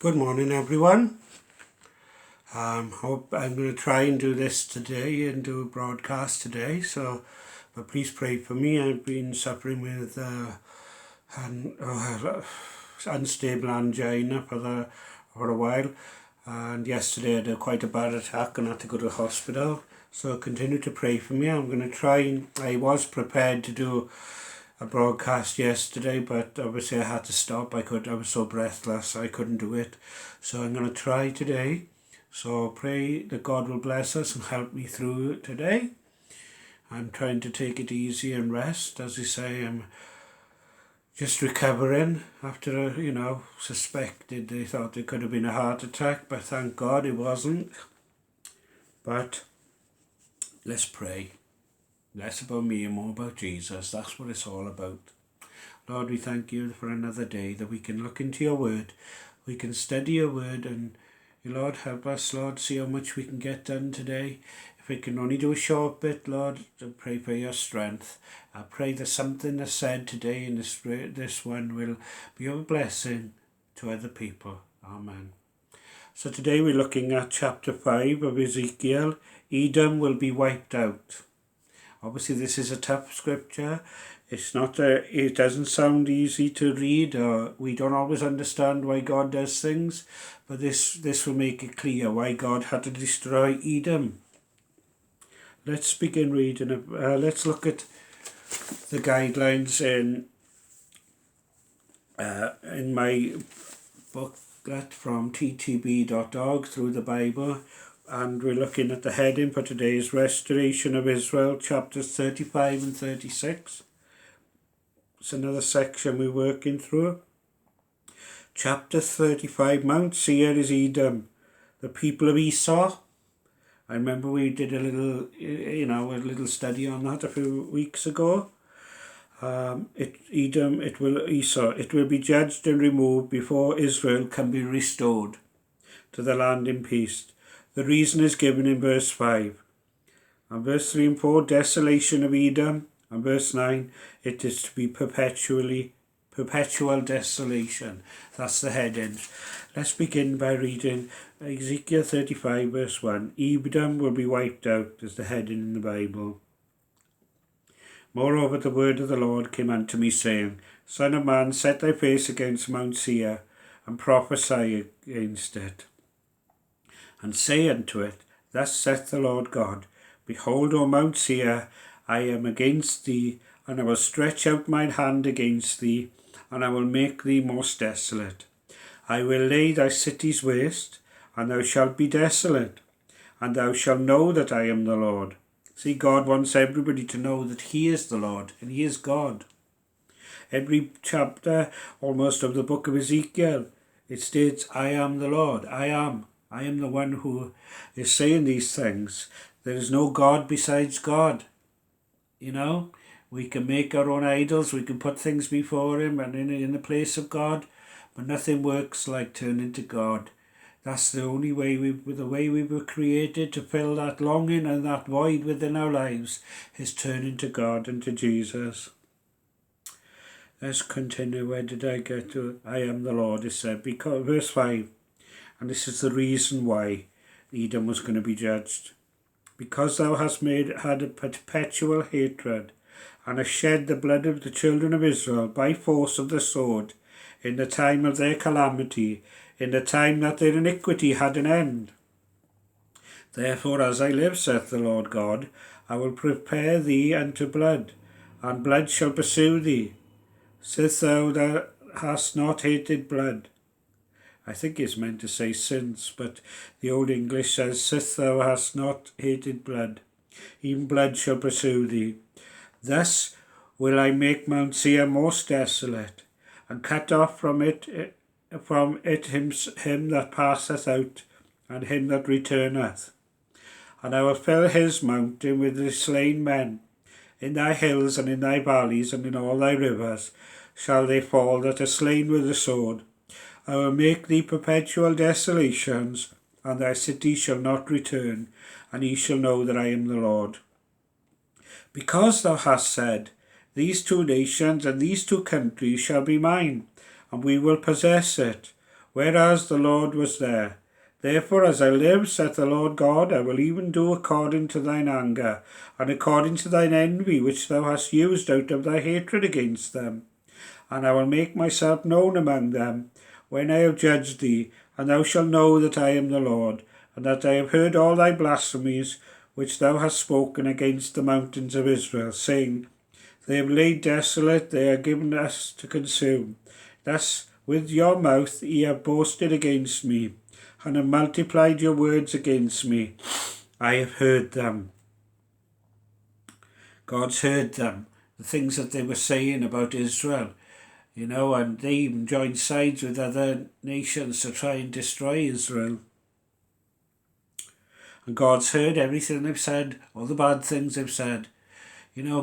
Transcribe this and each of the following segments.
Good morning, everyone. Hope I'm going to try and do this today and do a broadcast today. But please pray for me. I've been suffering with unstable angina for a while, and yesterday I had quite a bad attack and had to go to the hospital. So continue to pray for me. I'm going to try. I was prepared to do a broadcast yesterday, but obviously I had to stop. I was so breathless I couldn't do it. So I'm going to try today. So pray that God will bless us and help me through today. I'm trying to take it easy and rest. As I say, I'm just recovering after, suspected they thought it could have been a heart attack, but thank God it wasn't. But let's pray. Less about me and more about Jesus. That's what it's all about. Lord, we thank you for another day that we can look into your word. We can study your word, and Lord, help us, Lord, see how much we can get done today. If we can only do a short bit, Lord, I pray for your strength. I pray that something that's said today in this one will be a blessing to other people. Amen. So today we're looking at chapter 5 of Ezekiel. Edom will be wiped out. Obviously, this is a tough scripture. It doesn't sound easy to read, or we don't always understand why God does things, but this will make it clear why God had to destroy Edom. Let's begin reading it. Let's look at the guidelines in my booklet from ttb.org through the Bible. And we're looking at the heading for today's Restoration of Israel, chapters 35 and 36. It's another section we're working through. Chapter 35, Mount Seir is Edom, the people of Esau. I remember we did a little study on that a few weeks ago. Esau. It will be judged and removed before Israel can be restored to the land in peace. The reason is given in verse 5. And verse 3 and 4, desolation of Edom. And verse 9, it is to be perpetual desolation. That's the heading. Let's begin by reading Ezekiel 35 verse 1. Edom will be wiped out is the heading in the Bible. Moreover, the word of the Lord came unto me, saying, Son of man, set thy face against Mount Seir, and prophesy against it. And say unto it, Thus saith the Lord God, Behold, O Mount Seir, I am against thee, and I will stretch out mine hand against thee, and I will make thee most desolate. I will lay thy cities waste, and thou shalt be desolate, and thou shalt know that I am the Lord. See, God wants everybody to know that he is the Lord, and he is God. Every chapter, almost, of the book of Ezekiel, it states, I am the Lord, I am the one who is saying these things. There is no God besides God. We can make our own idols, we can put things before him and in the place of God, but nothing works like turning to God. That's the only way the way we were created to fill that longing and that void within our lives is turning to God and to Jesus. Let's continue. Where did I get to? I am the Lord, it said, because verse 5. And this is the reason why Edom was going to be judged. Because thou hast had a perpetual hatred, and hast shed the blood of the children of Israel by force of the sword, in the time of their calamity, in the time that their iniquity had an end. Therefore, as I live, saith the Lord God, I will prepare thee unto blood, and blood shall pursue thee. Sith thou hast not hated blood. I think it's meant to say since, but the Old English says, Sith thou hast not hated blood, even blood shall pursue thee. Thus will I make Mount Seir most desolate, and cut off from it him that passeth out, and him that returneth. And I will fill his mountain with the slain men. In thy hills and in thy valleys and in all thy rivers shall they fall that are slain with the sword. I will make thee perpetual desolations, and thy city shall not return, and ye shall know that I am the Lord. Because thou hast said, These two nations and these two countries shall be mine, and we will possess it. whereas the Lord was there. Therefore, as I live, saith the Lord God, I will even do according to thine anger, and according to thine envy, which thou hast used out of thy hatred against them. And I will make myself known among them, when I have judged thee, and thou shalt know that I am the Lord, and that I have heard all thy blasphemies, which thou hast spoken against the mountains of Israel, saying, They have laid desolate, they are given us to consume. Thus with your mouth ye have boasted against me, and have multiplied your words against me. I have heard them. God's heard them, the things that they were saying about Israel, and they even joined sides with other nations to try and destroy Israel. And God's heard everything they've said, all the bad things they've said.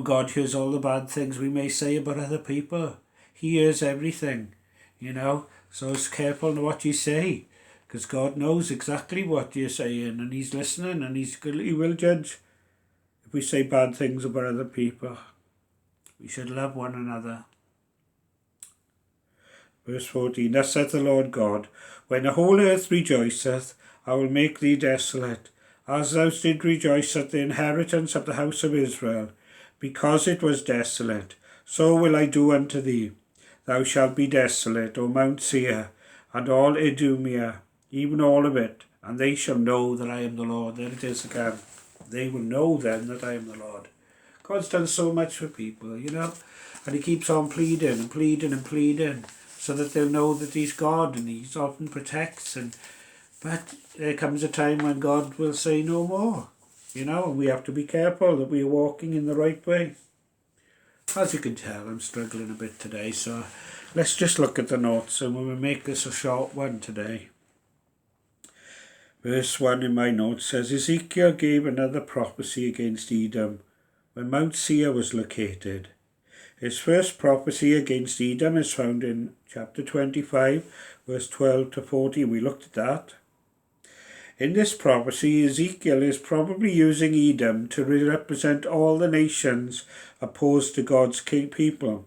God hears all the bad things we may say about other people. He hears everything, so it's careful in what you say, because God knows exactly what you're saying, and he's listening, and he will judge if we say bad things about other people. We should love one another. Verse 14, Thus saith the Lord God, When the whole earth rejoiceth, I will make thee desolate, as thou didst rejoice at the inheritance of the house of Israel, because it was desolate. So will I do unto thee. Thou shalt be desolate, O Mount Seir, and all Idumea, even all of it, and they shall know that I am the Lord. There it is again. They will know then that I am the Lord. God's done so much for people, and he keeps on pleading and pleading and pleading, so that they'll know that he's God and he's often protects. But there comes a time when God will say no more, and we have to be careful that we are walking in the right way. As you can tell, I'm struggling a bit today, so let's just look at the notes, and we'll make this a short one today. Verse 1 in my notes says, Ezekiel gave another prophecy against Edom when Mount Seir was located. His first prophecy against Edom is found in chapter 25, verse 12 to 14. We looked at that. In this prophecy, Ezekiel is probably using Edom to represent all the nations opposed to God's people.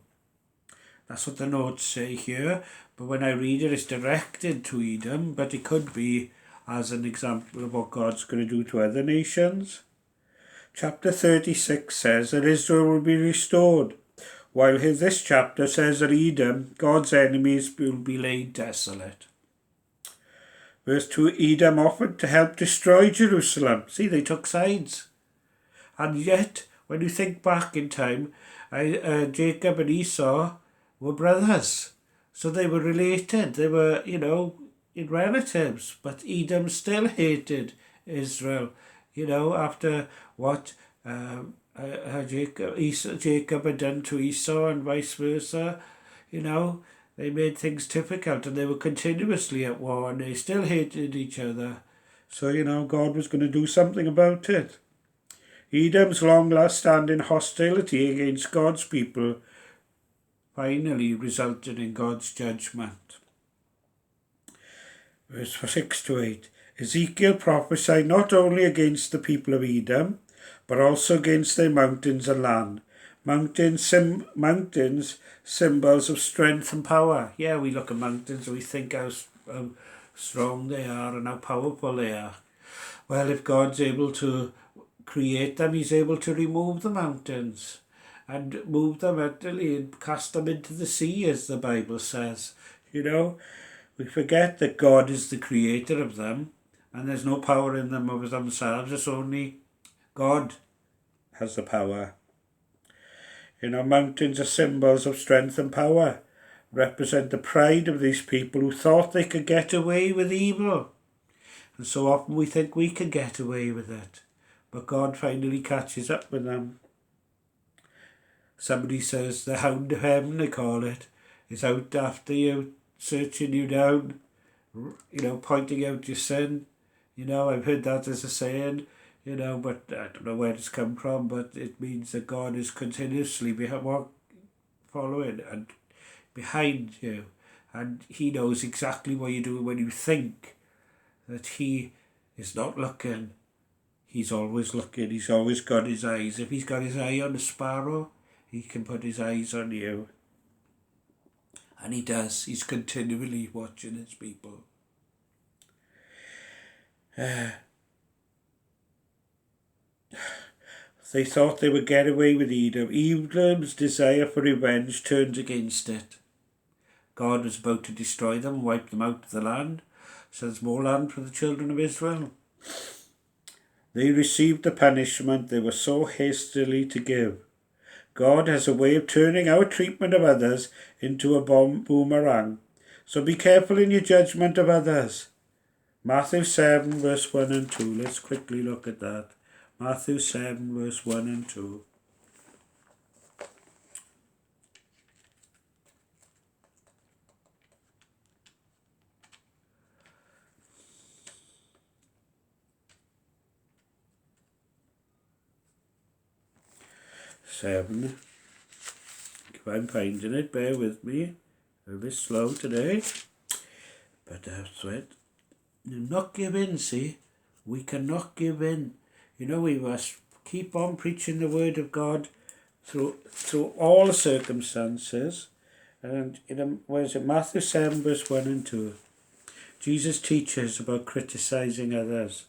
That's what the notes say here, but when I read it, it's directed to Edom, but it could be as an example of what God's going to do to other nations. Chapter 36 says that Israel will be restored, while this chapter says that Edom, God's enemies, will be laid desolate. Verse 2, Edom offered to help destroy Jerusalem. See, they took sides. And yet, when you think back in time, Jacob and Esau were brothers. So they were related. They were, in relatives. But Edom still hated Israel, after what Jacob had done to Esau and vice versa. They made things difficult, and they were continuously at war, and they still hated each other. So, God was going to do something about it. Edom's long-standing hostility against God's people finally resulted in God's judgment. Verse 6 to 8. Ezekiel prophesied not only against the people of Edom, but also against their mountains and land. Mountains, symbols of strength and power. Yeah, we look at mountains and we think how strong they are and how powerful they are. Well, if God's able to create them, he's able to remove the mountains and move them utterly and cast them into the sea, as the Bible says. We forget that God is the creator of them, and there's no power in them of themselves. It's only God has the power. Mountains are symbols of strength and power, represent the pride of these people who thought they could get away with evil. And so often we think we can get away with it, but God finally catches up with them. Somebody says the hound of heaven, they call it, is out after you, searching you down, pointing out your sin. I've heard that as a saying, but I don't know where it's come from, but it means that God is continuously following and behind you, and he knows exactly what you do when you think that he is not looking. He's always looking. He's always got his eyes. If he's got his eye on a sparrow, he can put his eyes on you. And he does. He's continually watching his people. They thought they would get away with Edom. Edom's desire for revenge turned against it. God was about to destroy them, wipe them out of the land. So there's more land for the children of Israel. They received the punishment they were so hastily to give. God has a way of turning our treatment of others into a boomerang. So be careful in your judgment of others. Matthew 7 verse 1 and 2. Let's quickly look at that. Matthew 7 verse 1 and 2. Seven. If I'm finding it, bear with me. A bit slow today, but that's it. Not give in, see? We cannot give in. You know, we must keep on preaching the word of God through all the circumstances. And where's it? Matthew 7 verse 1 and 2. Jesus teaches about criticizing others.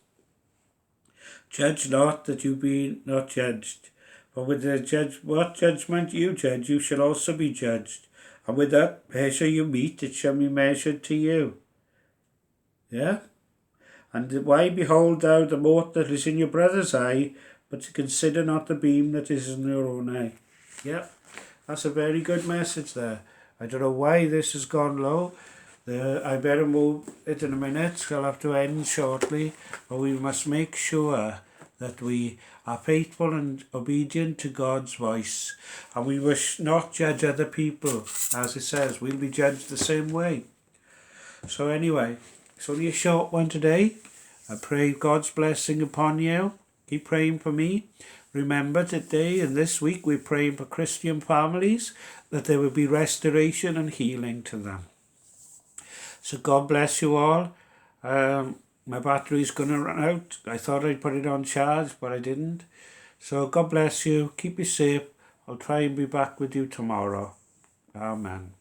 Judge not that you be not judged. For with what judgment you judge, you shall also be judged. And with that measure you meet, it shall be measured to you. Yeah? And why behold thou the mote that is in your brother's eye, but to consider not the beam that is in your own eye? Yeah, that's a very good message there. I don't know why this has gone low. I better move it in a minute. I'll have to end shortly. But we must make sure that we are faithful and obedient to God's voice. And we must not judge other people. As it says, we'll be judged the same way. So anyway, it's only a short one today. I pray God's blessing upon you. Keep praying for me. Remember today and this week we're praying for Christian families, that there will be restoration and healing to them. So God bless you all. My battery's going to run out. I thought I'd put it on charge, but I didn't. So God bless you. Keep you safe. I'll try and be back with you tomorrow. Amen.